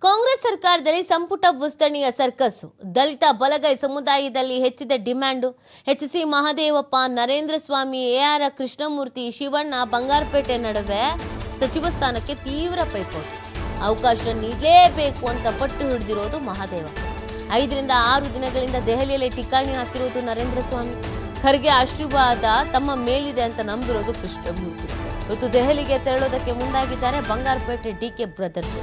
ಕಾಂಗ್ರೆಸ್ ಸರ್ಕಾರದಲ್ಲಿ ಸಂಪುಟ ವಿಸ್ತರಣೆಯ ಸರ್ಕಸ್ಸು. ದಲಿತ ಬಲಗೈ ಸಮುದಾಯದಲ್ಲಿ ಹೆಚ್ಚಿದ ಡಿಮ್ಯಾಂಡು. ಎಚ್.ಸಿ. ಮಹದೇವಪ್ಪ, ನರೇಂದ್ರ ಸ್ವಾಮಿ, ಎ.ಆರ್. ಕೃಷ್ಣಮೂರ್ತಿ, ಶಿವಣ್ಣ, ಬಂಗಾರಪೇಟೆ ನಡುವೆ ಸಚಿವ ಸ್ಥಾನಕ್ಕೆ ತೀವ್ರ ಪೈಪೋಟಿ. ಅವಕಾಶ ನೀಡಲೇಬೇಕು ಅಂತ ಪಟ್ಟು ಹಿಡಿದಿರೋದು ಮಹದೇವಪ್ಪ. 5 ರಿಂದ 6 ದಿನಗಳಿಂದ ದೆಹಲಿಯಲ್ಲಿ ಠಿಕಾಣಿ ಹಾಕಿರೋದು ನರೇಂದ್ರ ಸ್ವಾಮಿ. ಖರ್ಗೆ ಆಶೀರ್ವಾದ ತಮ್ಮ ಮೇಲಿದೆ ಅಂತ ನಂಬಿರೋದು ಕೃಷ್ಣಮೂರ್ತಿ. ಇವತ್ತು ದೆಹಲಿಗೆ ತೆರಳೋದಕ್ಕೆ ಮುಂದಾಗಿದ್ದಾರೆ ಬಂಗಾರಪೇಟೆ ಡಿ.ಕೆ. ಬ್ರದರ್ಸ್.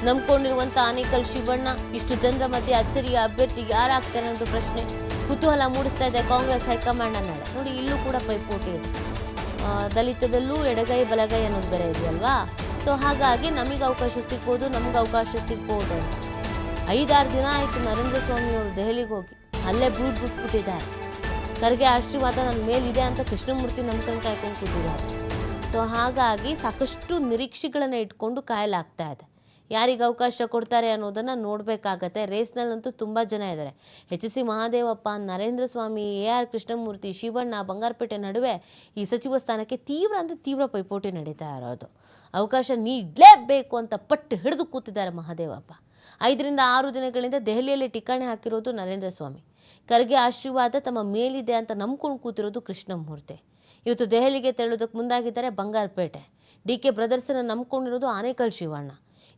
ನಂಬಿಕೊಂಡಿರುವಂತ ಆನೇಕಲ್ ಶಿವಣ್ಣ. ಇಷ್ಟು ಜನರ ಮಧ್ಯೆ ಅಚ್ಚರಿಯ ಅಭ್ಯರ್ಥಿ ಯಾರಾಗ್ತಾರೆ ಅನ್ನೋದು ಪ್ರಶ್ನೆ ಕುತೂಹಲ ಮೂಡಿಸ್ತಾ ಇದೆ ಕಾಂಗ್ರೆಸ್ ಹೈಕಮಾಂಡ್ ನಡೆ. ನೋಡಿ, ಇಲ್ಲೂ ಕೂಡ ಪೈಪೋಟಿ ಇದೆ. ದಲಿತದಲ್ಲೂ ಎಡಗೈ ಬಲಗೈ ಅನ್ನೋದು ಬೇರೆ ಇದೆಯಲ್ವಾ. ಸೊ ಹಾಗಾಗಿ ನಮಗೆ ಅವಕಾಶ ಸಿಗ್ಬೋದು, ನಮ್ಗೆ ಅವಕಾಶ ಸಿಗ್ಬೋದು ಅಂತ 5-6 ದಿನ ಆಯಿತು ನರೇಂದ್ರ ಸ್ವಾಮಿ ಅವರು ದೆಹಲಿಗೆ ಹೋಗಿ ಅಲ್ಲೇ ಬಿಟ್ಬಿಟ್ಟಿದ್ದಾರೆ. ಖರ್ಗೆ ಆಶೀರ್ವಾದ ನನ್ನ ಮೇಲಿದೆ ಅಂತ ಕೃಷ್ಣಮೂರ್ತಿ ನಂಬ್ಕೊಂಡು ಕಾಯ್ಕೊಂಡು ಕೂತಿದ್ದಾರೆ. ಸೊ ಹಾಗಾಗಿ ಸಾಕಷ್ಟು ನಿರೀಕ್ಷೆಗಳನ್ನು ಇಟ್ಕೊಂಡು ಕಾಯಲಾಗ್ತಾ ಇದೆ. ಯಾರಿಗೆ ಅವಕಾಶ ಕೊಡ್ತಾರೆ ಅನ್ನೋದನ್ನು ನೋಡಬೇಕಾಗತ್ತೆ. ರೇಸ್ನಲ್ಲಂತೂ ತುಂಬ ಜನ ಇದ್ದಾರೆ. ಎಚ್.ಸಿ. ಮಹದೇವಪ್ಪ, ನರೇಂದ್ರ ಸ್ವಾಮಿ, ಎ.ಆರ್. ಕೃಷ್ಣಮೂರ್ತಿ, ಶಿವಣ್ಣ, ಬಂಗಾರಪೇಟೆ ನಡುವೆ ಈ ಸಚಿವ ಸ್ಥಾನಕ್ಕೆ ತೀವ್ರ ಪೈಪೋಟಿ ನಡೀತಾ ಇರೋದು. ಅವಕಾಶ ನೀಡಲೇಬೇಕು ಅಂತ ಪಟ್ಟು ಹಿಡಿದು ಕೂತಿದ್ದಾರೆ ಮಹದೇವಪ್ಪ. 5 ರಿಂದ 6 ದಿನಗಳಿಂದ ದೆಹಲಿಯಲ್ಲಿ ಠಿಕಾಣಿ ಹಾಕಿರೋದು ನರೇಂದ್ರ ಸ್ವಾಮಿ. ಖರ್ಗೆ ಆಶೀರ್ವಾದ ತಮ್ಮ ಮೇಲಿದೆ ಅಂತ ನಂಬ್ಕೊಂಡು ಕೂತಿರೋದು ಕೃಷ್ಣಮೂರ್ತಿ. ಇವತ್ತು ದೆಹಲಿಗೆ ತೆರಳೋದಕ್ಕೆ ಮುಂದಾಗಿದ್ದಾರೆ ಬಂಗಾರಪೇಟೆ ಡಿ.ಕೆ. ಬ್ರದರ್ಸನ್ನು ನಂಬ್ಕೊಂಡಿರೋದು ಆನೇಕಲ್ ಶಿವಣ್ಣ.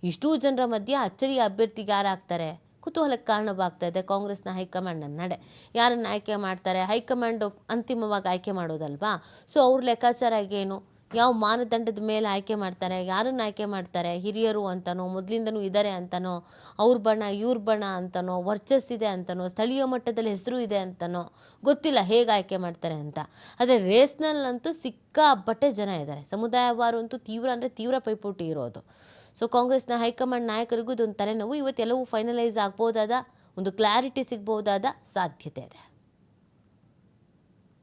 ಇಷ್ಟೂ ಜನರ ಮಧ್ಯೆ ಅಚ್ಚರಿಯ ಅಭ್ಯರ್ಥಿಗೆ ಯಾರಾಗ್ತಾರೆ ಕುತೂಹಲಕ್ಕೆ ಕಾರಣವಾಗ್ತಾ ಇದೆ ಕಾಂಗ್ರೆಸ್ನ ಹೈಕಮಾಂಡ್ ನಡೆ. ಯಾರನ್ನು ಆಯ್ಕೆ ಮಾಡ್ತಾರೆ? ಹೈಕಮಾಂಡ್ ಅಂತಿಮವಾಗಿ ಆಯ್ಕೆ ಮಾಡೋದಲ್ವಾ. ಸೊ ಅವ್ರ ಲೆಕ್ಕಾಚಾರ ಏನು, ಯಾವ ಮಾನದಂಡದ ಮೇಲೆ ಆಯ್ಕೆ ಮಾಡ್ತಾರೆ, ಯಾರನ್ನು ಆಯ್ಕೆ ಮಾಡ್ತಾರೆ, ಹಿರಿಯರು ಅಂತನೋ, ಮೊದಲಿಂದನೂ ಇದ್ದಾರೆ ಅಂತನೋ, ಅವ್ರ ಬಣ ಇವ್ರ ಬಣ ಅಂತನೋ, ವರ್ಚಸ್ಸಿದೆ ಅಂತನೋ, ಸ್ಥಳೀಯ ಮಟ್ಟದಲ್ಲಿ ಹೆಸರು ಇದೆ ಅಂತನೋ ಗೊತ್ತಿಲ್ಲ ಹೇಗೆ ಆಯ್ಕೆ ಮಾಡ್ತಾರೆ ಅಂತ. ಆದರೆ ರೇಸ್ನಲ್ಲಂತೂ ಸಿಕ್ಕಾಪಟ್ಟೆ ಜನ ಇದ್ದಾರೆ. ಸಮುದಾಯವಾರು ಅಂತೂ ತೀವ್ರ ಪೈಪೋಟಿ ಇರೋದು. ಸೊ ಕಾಂಗ್ರೆಸ್ನ ಹೈಕಮಾಂಡ್ ನಾಯಕರಿಗೂ ಇದೊಂದು ತಲೆನೋವು. ಇವತ್ತೆಲ್ಲವೂ ಫೈನಲೈಸ್ ಆಗ್ಬೋದಾದ, ಒಂದು ಕ್ಲಾರಿಟಿ ಸಿಗ್ಬೋದಾದ ಸಾಧ್ಯತೆ ಇದೆ.